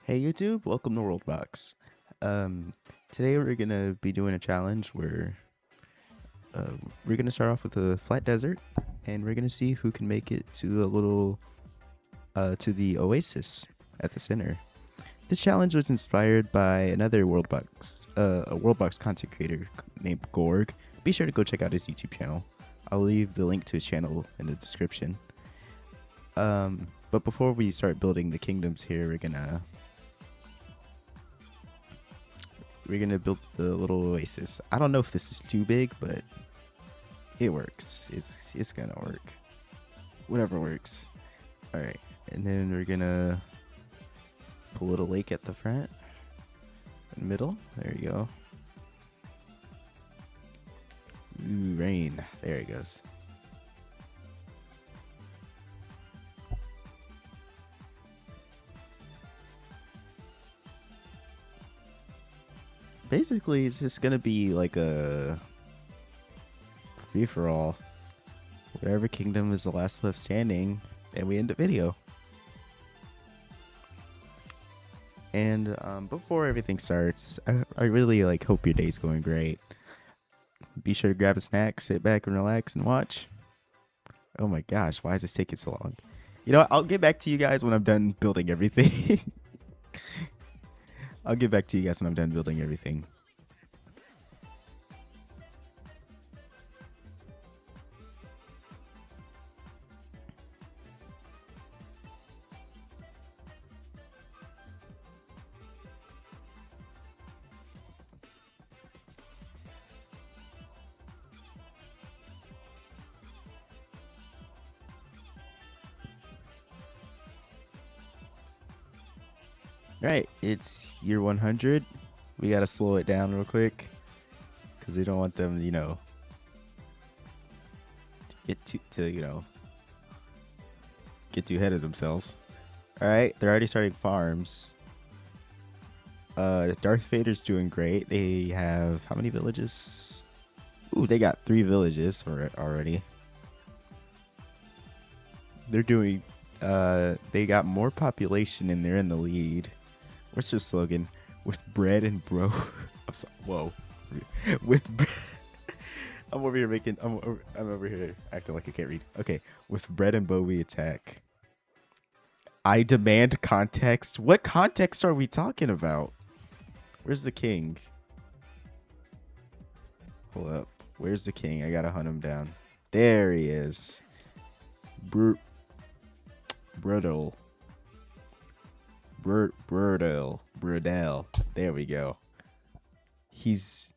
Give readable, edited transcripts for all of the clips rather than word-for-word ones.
Hey YouTube, welcome to WorldBox. Um, Today we're gonna be doing a challenge where we're gonna start off with a flat desert, and we're gonna see who can make it to to the Oasis at the center. This challenge was inspired by another a WorldBox content creator named Gorg. Be sure to go check out his YouTube channel. I'll leave the link to his channel in the description. But before we start building the kingdoms here, we're gonna build the little oasis. I don't know if this is too big, but it works. It's gonna work. Whatever works. All right, and then we're gonna put a little lake at the front, in the middle. There you go. Ooh, rain. There it goes. Basically, it's just gonna be like a free for all. Whatever kingdom is the last left standing, and we end the video. And before everything starts, I really hope your day's going great. Be sure to grab a snack, sit back and relax and watch. Oh my gosh, why is this taking so long? You know what? I'll get back to you guys when I'm done building everything. I'll get back to you guys when I'm done building everything. Right, it's year 100. We gotta slow it down real quick because we don't want them, get too ahead of themselves. All right, they're already starting farms. Darth Vader's doing great. They have how many villages? Ooh, they got 3 villages already. They're doing. They got more population and they're in the lead. What's their slogan? With bread and bro. I'm sorry. Whoa. With I'm over here making. I'm over here acting like I can't read. Okay. With bread and bow we attack. I demand context. What context are we talking about? Where's the king? Hold up. Where's the king? I gotta hunt him down. There he is. Brudel. Brudel. There we go. He's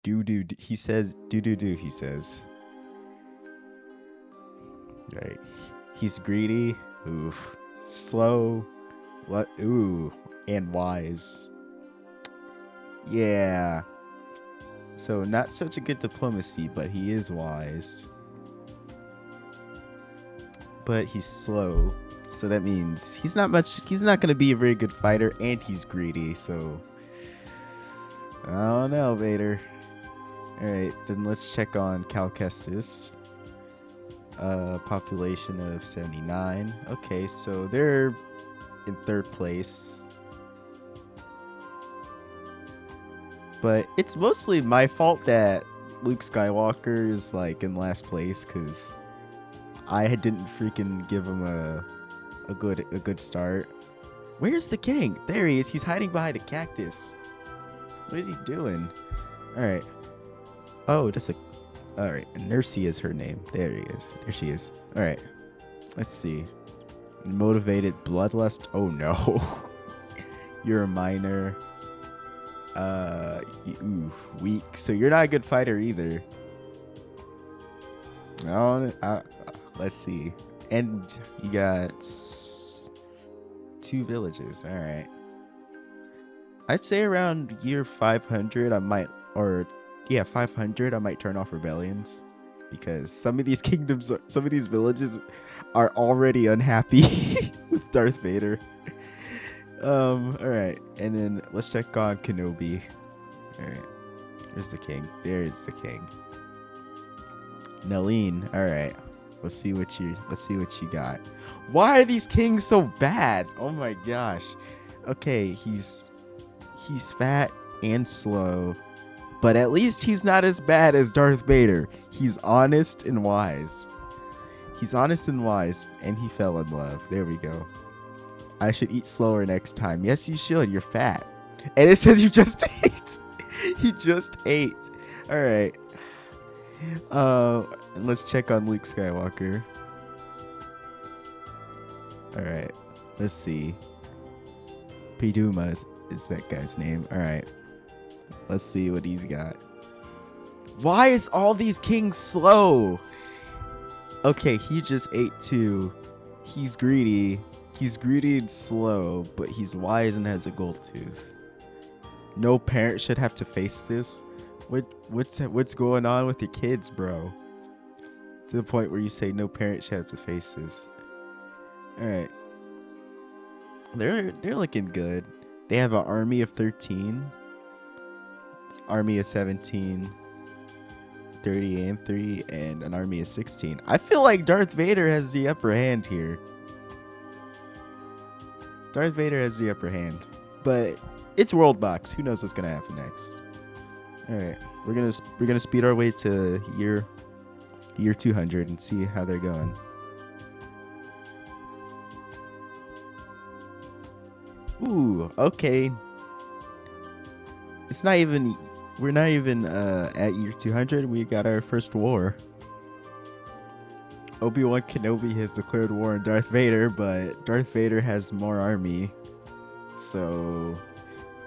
doo. He says doo. He says. Right. He's greedy. Oof. Slow. What? Ooh. And wise. Yeah. So not such a good diplomacy, but he is wise. But he's slow. So that means he's not going to be a very good fighter, and he's greedy. So I don't know, Vader. All right, then let's check on Cal Kestis. Population of 79. Okay, so they're in 3rd place. But it's mostly my fault that Luke Skywalker is in last place, because I didn't freaking give him a good start. Where's the king? There he is. He's hiding behind a cactus. What is he doing? All right. Oh, all right. Nursey is her name. There he is. There she is. All right. Let's see. Motivated bloodlust. Oh no. You're a minor. Weak. So you're not a good fighter either. Let's see. And you got 2 villages. All right. I'd say around year 500, 500, I might turn off rebellions, because some of these villages are already unhappy with Darth Vader. All right. And then let's check on Kenobi. All right. There's the king. There's the king. Naleen. All right. Let's see what you got. Why are these kings so bad? Oh my gosh. Okay, he's fat and slow, but at least he's not as bad as Darth Vader. He's honest and wise. He's honest and wise, and he fell in love. There we go. I should eat slower next time. Yes, you should. You're fat. And it says you just ate. He just ate. All right. Let's check on Luke Skywalker. All right. Let's see. Piduma is that guy's name. All right. Let's see what he's got. Why is all these kings slow? Okay, he just ate too. He's greedy. He's greedy and slow, but he's wise and has a gold tooth. No parent should have to face this. What's going on with your kids, bro? To the point where you say no parent should have to face this. All right. They're looking good. They have an army of 13, army of 17, 30 and 3, and an army of 16. I feel like Darth Vader has the upper hand here. Darth Vader has the upper hand, but it's WorldBox. Who knows what's gonna happen next? All right, we're gonna speed our way to year 200 and see how they're going. Ooh, okay. It's not even. We're not even at year 200. We got our first war. Obi-Wan Kenobi has declared war on Darth Vader, but Darth Vader has more army. So,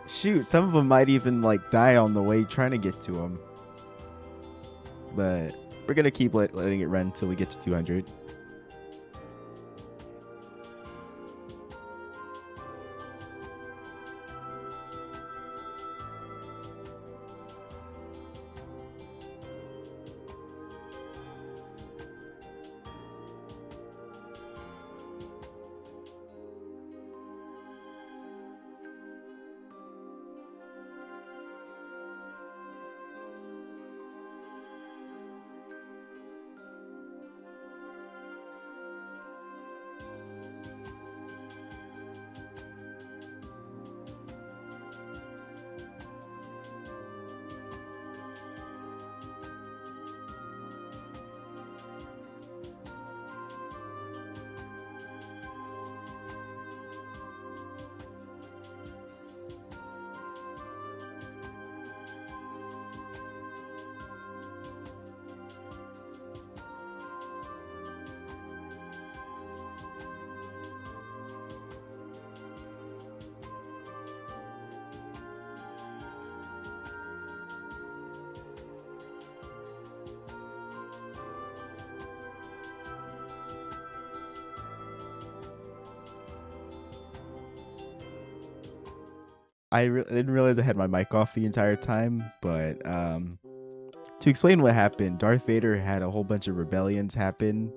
shoot, some of them might even like die on the way trying to get to him. But we're gonna keep letting it run until we get to 200. I didn't realize I had my mic off the entire time, but to explain what happened, Darth Vader had a whole bunch of rebellions happen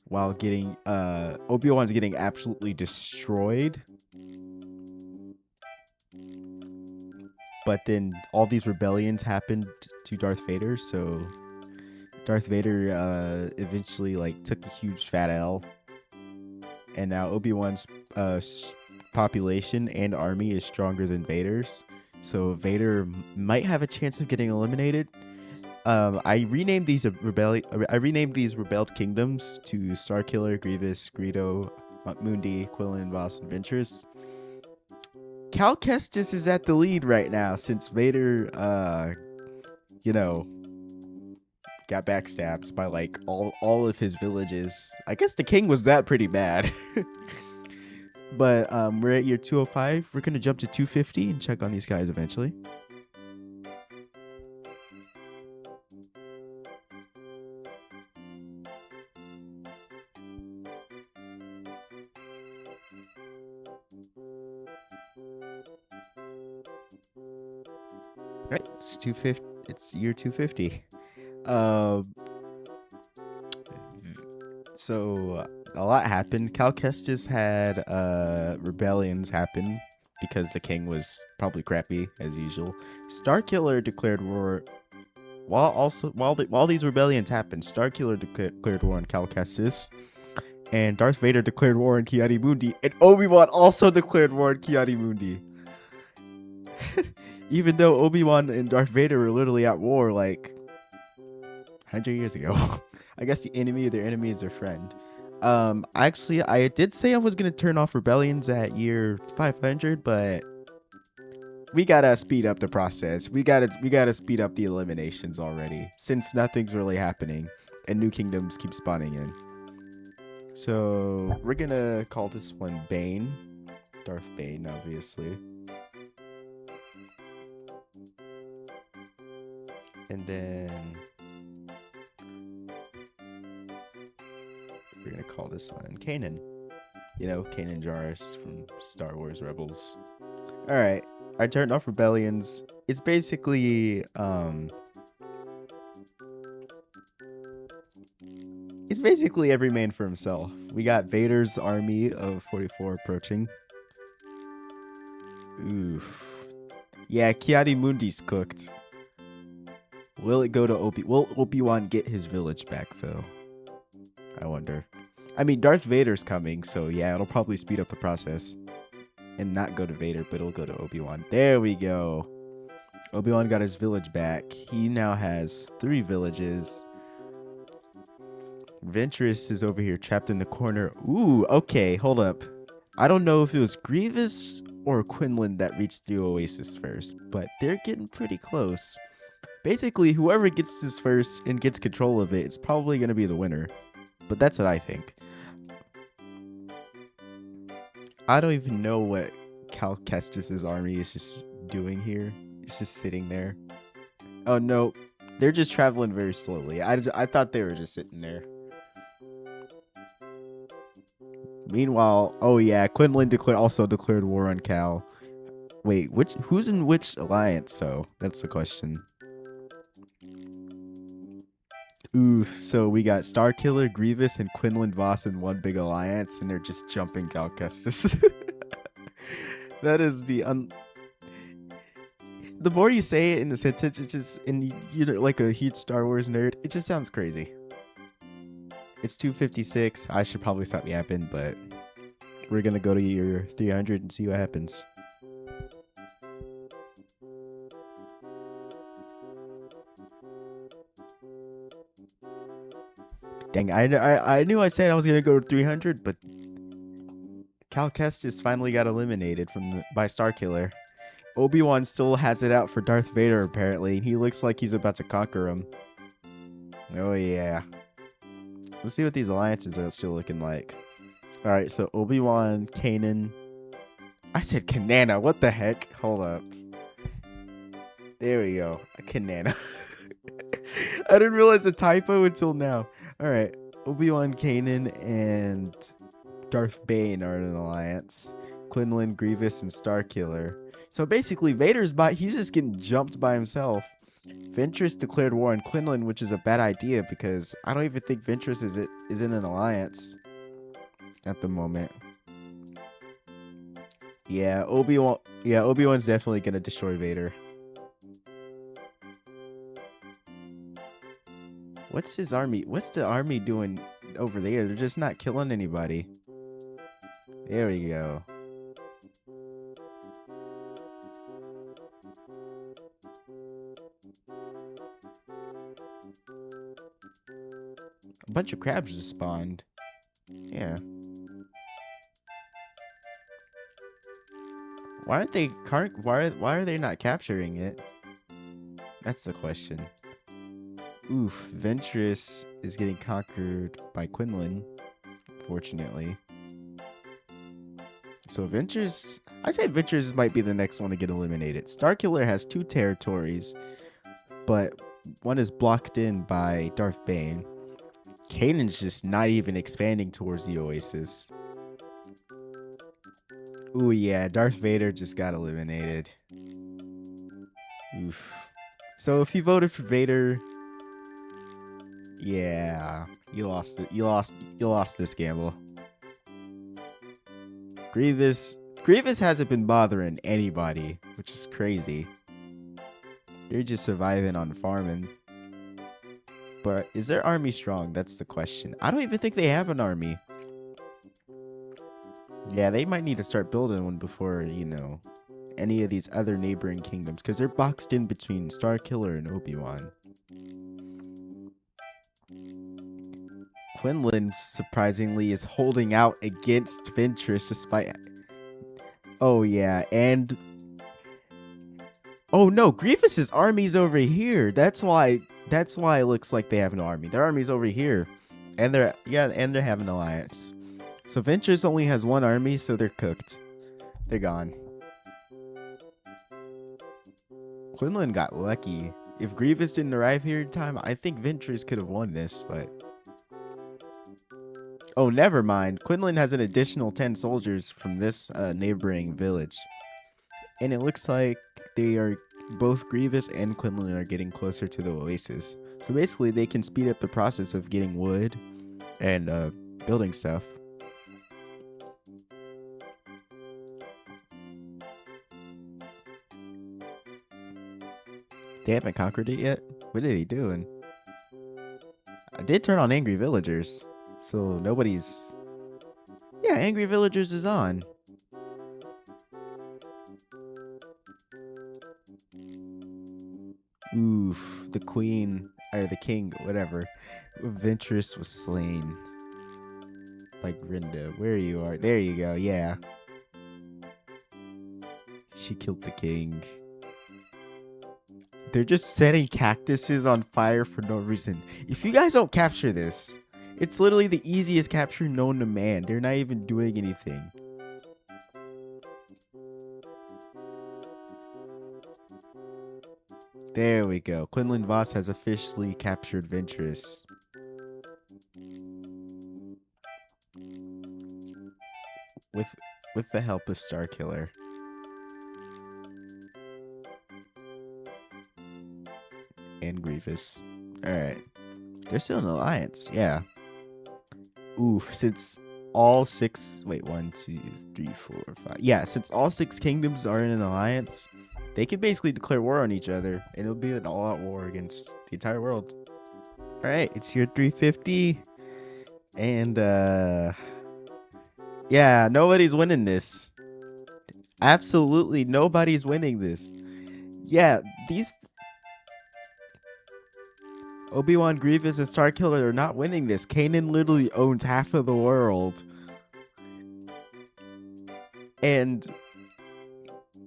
while getting Obi-Wan's getting absolutely destroyed. But then all these rebellions happened to Darth Vader, so Darth Vader eventually like took a huge fat L, and now Obi-Wan's population and army is stronger than Vader's, so Vader might have a chance of getting eliminated. I renamed these rebelled kingdoms to Starkiller, Grievous, Greedo, Mundi, Quillen, Voss, and Ventress. Cal Kestis is at the lead right now since Vader, got backstabbed by like all of his villages. I guess the king was that pretty bad. But we're at year 205. We're gonna jump to 250 and check on these guys eventually. Right, it's 250. It's year 250. So a lot happened. Cal Kestis had rebellions happen because the king was probably crappy as usual. Starkiller declared war. While these rebellions happened, Starkiller declared war on Cal Kestis, And Darth Vader declared war on Ki-Adi-Mundi. And Obi-Wan also declared war on Ki-Adi-Mundi. Even though Obi-Wan and Darth Vader were literally at war like 100 years ago. I guess the enemy of their enemy is their friend. Actually, I did say I was going to turn off rebellions at year 500, but we gotta speed up the process. We gotta speed up the eliminations already, since nothing's really happening and new kingdoms keep spawning in. So we're gonna call this one Bane, Darth Bane, obviously. And then we're gonna call this one Kanan. You know, Kanan Jarrus from Star Wars Rebels. All right. I turned off rebellions. It's basically every man for himself. We got Vader's army of 44 approaching. Oof. Yeah, Ki-Adi-Mundi's cooked. Will it go to Will Obi-Wan get his village back though? I wonder. I mean, Darth Vader's coming, so yeah, it'll probably speed up the process. And not go to Vader, but it'll go to Obi-Wan. There we go. Obi-Wan got his village back. He now has 3 villages. Ventress is over here trapped in the corner. Ooh, okay, hold up. I don't know if it was Grievous or Quinlan that reached the Oasis first, but they're getting pretty close. Basically, whoever gets this first and gets control of it, it's probably going to be the winner. But that's what I think. I don't even know what Cal Kestis' army is just doing here. It's just sitting there. Oh, no. They're just traveling very slowly. I thought they were just sitting there. Meanwhile, oh yeah, Quinlan also declared war on Cal. Wait, who's in which alliance, though? That's the question. Oof, so we got Starkiller, Grievous, and Quinlan Voss in one big alliance, and they're just jumping Cal Kestis. That is the more you say it in a sentence, it just, and you're like a huge Star Wars nerd, it just sounds crazy. It's 2:56. I should probably stop yapping, but we're gonna go to year 300 and see what happens. Dang, I knew I said I was gonna go to 300, but Cal Kestis finally got eliminated by Starkiller. Obi-Wan still has it out for Darth Vader, apparently. He looks like he's about to conquer him. Oh, yeah. Let's see what these alliances are still looking like. Alright, so Obi-Wan, Kanan. I said Kanana. What the heck? Hold up. There we go. Kanana. I didn't realize a typo until now. Alright. Obi-Wan, Kanan, and Darth Bane are in an alliance. Quinlan, Grievous, and Starkiller. So basically, he's just getting jumped by himself. Ventress declared war on Quinlan, which is a bad idea because I don't even think Ventress is in an alliance at the moment. Yeah, Obi-Wan's definitely gonna destroy Vader. What's his army? What's the army doing over there? They're just not killing anybody. There we go. A bunch of crabs just spawned. Yeah. Why are they not capturing it? That's the question. Oof, Ventress is getting conquered by Quinlan, fortunately. So Ventress, I say Ventress might be the next one to get eliminated. Starkiller has 2 territories, but one is blocked in by Darth Bane. Kanan's just not even expanding towards the Oasis. Ooh, yeah, Darth Vader just got eliminated. Oof. So if you voted for Vader, yeah, you lost it. You lost this gamble. Grievous hasn't been bothering anybody, which is crazy. They're just surviving on farming. But is their army strong? That's the question. I don't even think they have an army. Yeah, they might need to start building one before, you know, any of these other neighboring kingdoms, because they're boxed in between Starkiller and Obi-Wan. Quinlan, surprisingly, is holding out against Ventress despite... Oh, yeah, and... Oh, no, Grievous's army's over here. That's why it looks like they have no army. Their army's over here. And they're having an alliance. So Ventress only has one army, so they're cooked. They're gone. Quinlan got lucky. If Grievous didn't arrive here in time, I think Ventress could have won this, but... Oh, never mind. Quinlan has an additional 10 soldiers from this neighboring village. And it looks like they are... Both Grievous and Quinlan are getting closer to the Oasis. So basically, they can speed up the process of getting wood and building stuff. They haven't conquered it yet? What are they doing? I did turn on Angry Villagers. So nobody's... Yeah, Angry Villagers is on. Oof, the queen, or the king, whatever. Ventress was slain. Like Rinda, where you are. There you go, yeah. She killed the king. They're just setting cactuses on fire for no reason. If you guys don't capture this, it's literally the easiest capture known to man. They're not even doing anything. There we go. Quinlan Voss has officially captured Ventress. With the help of Starkiller. And Grievous. Alright. They're still in alliance, yeah. Oof, since all 6... Wait, 1, 2, 3, 4, 5... Yeah, since all 6 kingdoms are in an alliance, they can basically declare war on each other, and it'll be an all-out war against the entire world. Alright, it's year 350. And, yeah, nobody's winning this. Absolutely nobody's winning this. Yeah, these... Obi-Wan, Grievous, and Starkiller are not winning this. Kanan literally owns half of the world. And...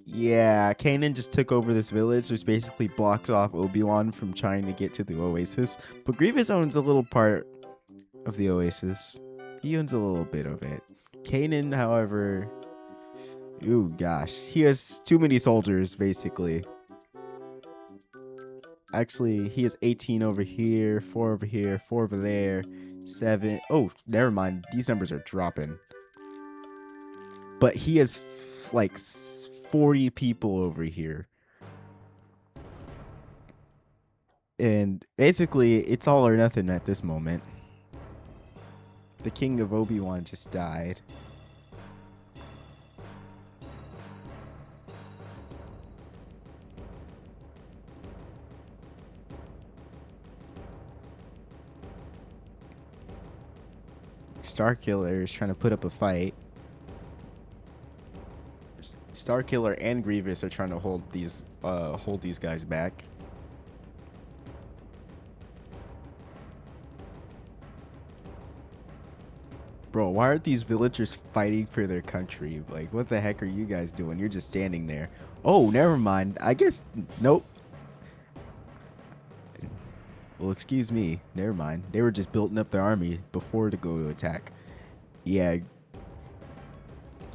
yeah, Kanan just took over this village, which basically blocks off Obi-Wan from trying to get to the Oasis. But Grievous owns a little part of the Oasis. He owns a little bit of it. Kanan, however... ooh, gosh. He has too many soldiers, basically. Actually, he has 18 over here, 4 over here, 4 over there, 7. Oh, never mind. These numbers are dropping. But he has like 40 people over here. And basically, it's all or nothing at this moment. The king of Obi-Wan just died. Starkiller is trying to put up a fight. Starkiller and Grievous are trying to hold these guys back. Bro, why aren't these villagers fighting for their country? Like, what the heck are you guys doing? You're just standing there. Oh, never mind. I guess... nope. Well, excuse me. Never mind. They were just building up their army before to go to attack. Yeah.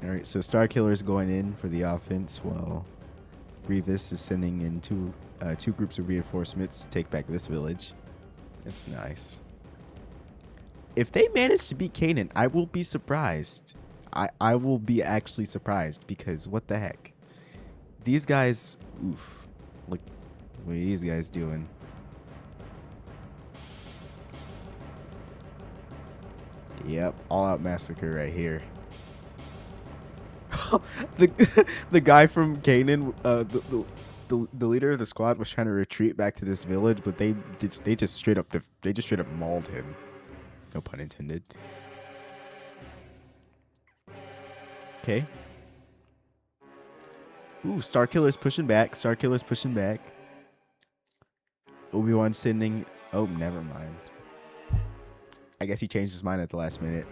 Alright, so Starkiller's going in for the offense while Grievous is sending in two groups of reinforcements to take back this village. That's nice. If they manage to beat Kanan, I will be surprised. I will be actually surprised because what the heck? These guys, oof. Look, what are these guys doing? Yep, all-out massacre right here. the guy from Kanan, the leader of the squad was trying to retreat back to this village, but they just straight up mauled him. No pun intended. Okay. Ooh, Starkiller's pushing back. Starkiller's pushing back. Obi-Wan sending... Oh, never mind. I guess he changed his mind at the last minute.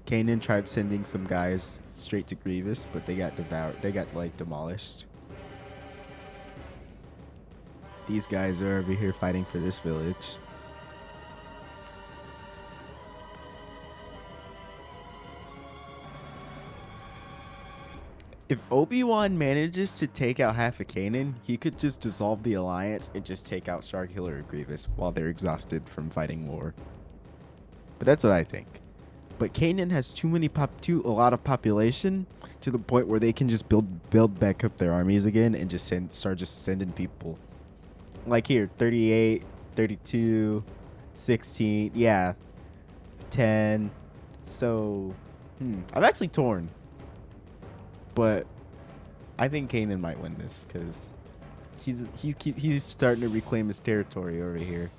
Kanan tried sending some guys straight to Grievous, but they got devoured. They got, like, demolished. These guys are over here fighting for this village. If Obi-Wan manages to take out half of Kanan, he could just dissolve the alliance and just take out Starkiller and Grievous while they're exhausted from fighting war. But that's what I think. But Kanan has a lot of population to the point where they can just build back up their armies again and just start sending people. Like here, 38, 32, 16, yeah, 10. So, I'm actually torn. But I think Kanan might win this because he's starting to reclaim his territory over here.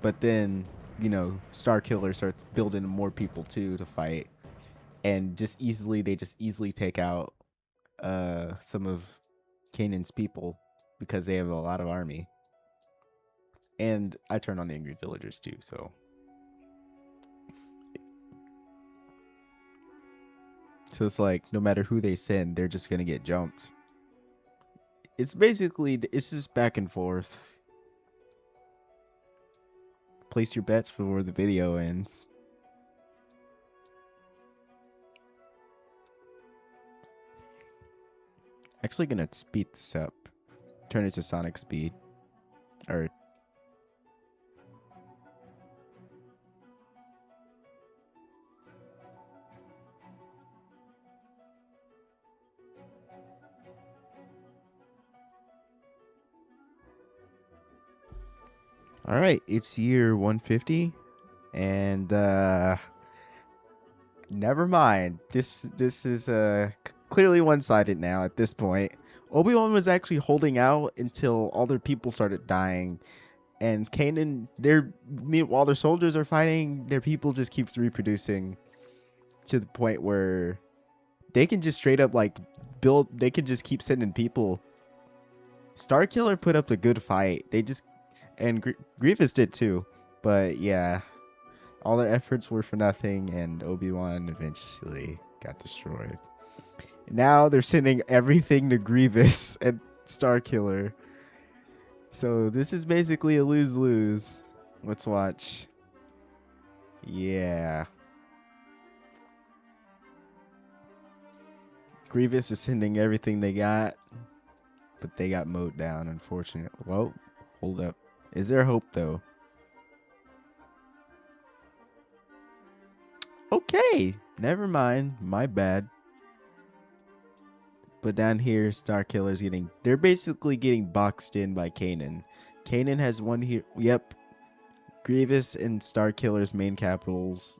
But then, you know, Starkiller starts building more people too to fight, and they just easily take out some of Kanan's people because they have a lot of army. And I turn on the angry villagers too, so. So it's like, no matter who they send, they're just going to get jumped. It's just back and forth. Place your bets before the video ends. Actually going to speed this up. Turn it to sonic speed. Or... All right, it's year 150, and never mind. This is clearly one-sided now at this point. Obi-Wan was actually holding out until all their people started dying, and Kanan, while their soldiers are fighting, their people just keeps reproducing to the point where they can just straight up like they can just keep sending people. Starkiller put up a good fight. And Grievous did too, but yeah, all their efforts were for nothing, and Obi-Wan eventually got destroyed. Now they're sending everything to Grievous and Starkiller. So this is basically a lose-lose. Let's watch. Yeah. Grievous is sending everything they got, but they got mowed down, unfortunately. Whoa, hold up. Is there hope, though? Okay, never mind. My bad. But down here, Starkiller's they're basically getting boxed in by Kanan. Kanan has one here. Yep. Grievous and Starkiller's main capitals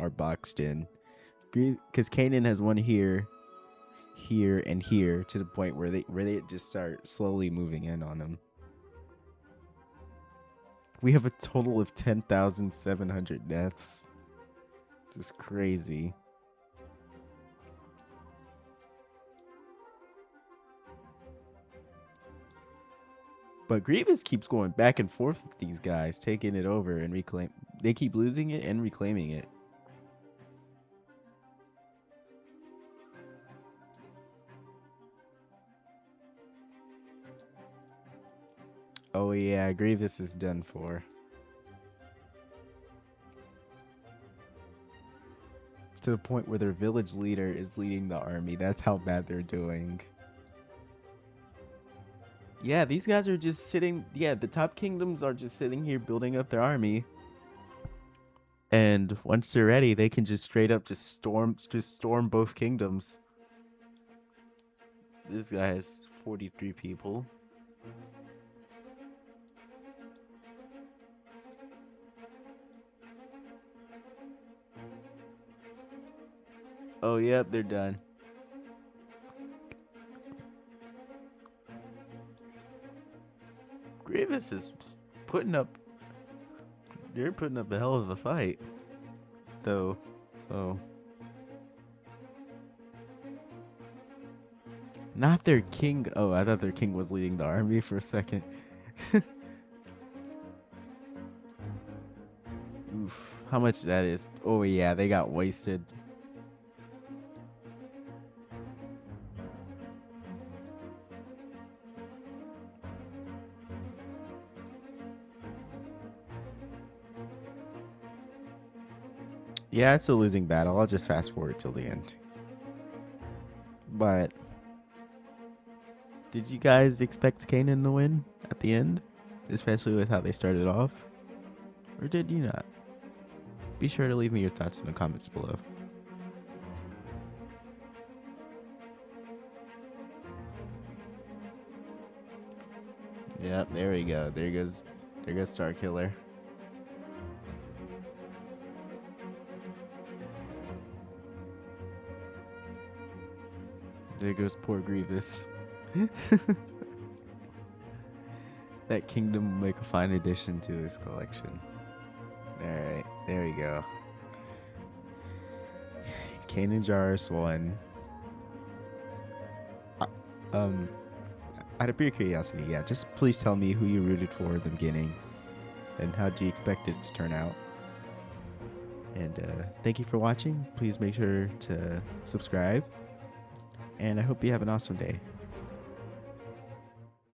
are boxed in. Because Kanan has one here, here, and here, to the point where they just start slowly moving in on them. We have a total of 10,700 deaths. Just crazy. But Grievous keeps going back and forth with these guys, taking it over and reclaim. They keep losing it and reclaiming it. Oh yeah, Grievous is done for. To the point where their village leader is leading the army. That's how bad they're doing. Yeah, these guys are just sitting. Yeah, the top kingdoms are just sitting here building up their army. And once they're ready, they can just straight up just storm both kingdoms. This guy has 43 people. Oh, yep, they're done. Grievous is they're putting up a hell of a fight, though, so Not their king. Oh, I thought their king was leading the army for a second. Oof. How much that is? Oh, yeah, they got wasted. Yeah, it's a losing battle. I'll just fast forward till the end. But did you guys expect Kanan to win at the end? Especially with how they started off? Or did you not? Be sure to leave me your thoughts in the comments below. Yep, there we go. There goes Starkiller. There goes poor Grievous. That kingdom will make a fine addition to his collection. Alright, there we go. Kanan Jarrus won. Out of pure curiosity, yeah, just please tell me who you rooted for in the beginning. And how do you expect it to turn out? And thank you for watching. Please make sure to subscribe. And I hope you have an awesome day.